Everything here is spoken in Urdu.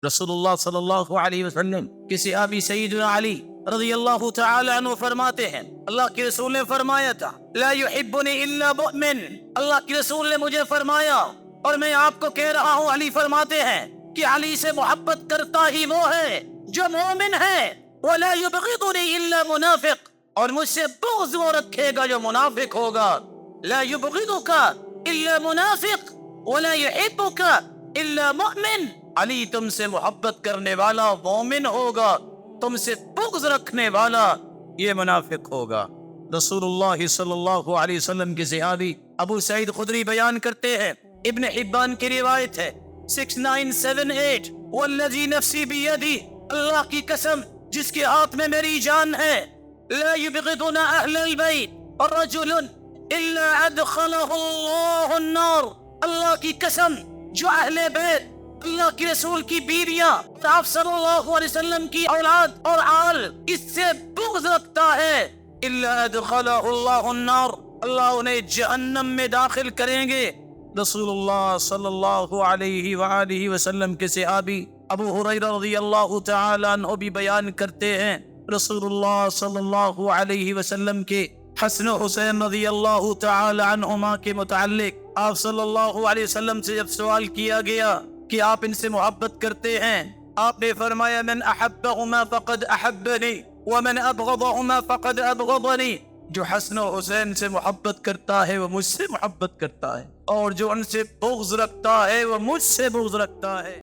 رسول اللہ صلی اللہ علیہ وسلم کے صحابی سیدنا علی رضی اللہ تعالی عنہ فرماتے ہیں، اللہ کے رسول نے فرمایا تھا لا يحبنی الا مؤمن، اللہ کے رسول نے مجھے فرمایا اور میں آپ کو کہہ رہا ہوں، علی فرماتے ہیں کہ علی سے محبت کرتا ہی وہ ہے جو مومن ہے، ولا يبغضنی الا منافق، اور مجھ سے بغض وہ رکھے گا جو منافق ہوگا۔ لا يبغضک الا منافق ولا يحبک الا مؤمن، علی تم سے محبت کرنے والا مومن ہوگا، تم سے بغض رکھنے والا یہ منافق ہوگا۔ رسول اللہ صلی اللہ علیہ وسلم کے صحابی ابو سعید خدری بیان کرتے ہیں، ابن حبان کی روایت ہے 6978، والذی نفسی بیدی، اللہ کی قسم جس کے ہاتھ میں میری جان ہے، لا یبغضنا اہل البیت رجل الا ادخلہ اللہ النار، اللہ کی قسم جو اہل بیت، اللہ کے رسول کی بیویاں، آپ صلی اللہ علیہ وسلم کی اولاد اور آل، اس سے بغض رکھتا ہے، الا ادخلہ اللہ النار، اللہ انہیں جہنم میں داخل کریں گے۔ رسول اللہ صلی اللہ علیہ وآلہ وسلم کے صحابی ابو ہریرہ رضی اللہ تعالی عنہ بھی بیان کرتے ہیں، رسول اللہ صلی اللہ علیہ وسلم کے حسن و حسین رضی اللہ تعالی عنہما کے متعلق آپ صلی اللہ علیہ وسلم سے جب سوال کیا گیا کہ آپ ان سے محبت کرتے ہیں، آپ نے فرمایا من احبہما فقد احبنی ومن ابغضہما فقد ابغضنی، جو حسن و حسین سے محبت کرتا ہے وہ مجھ سے محبت کرتا ہے، اور جو ان سے بغض رکھتا ہے وہ مجھ سے بغض رکھتا ہے۔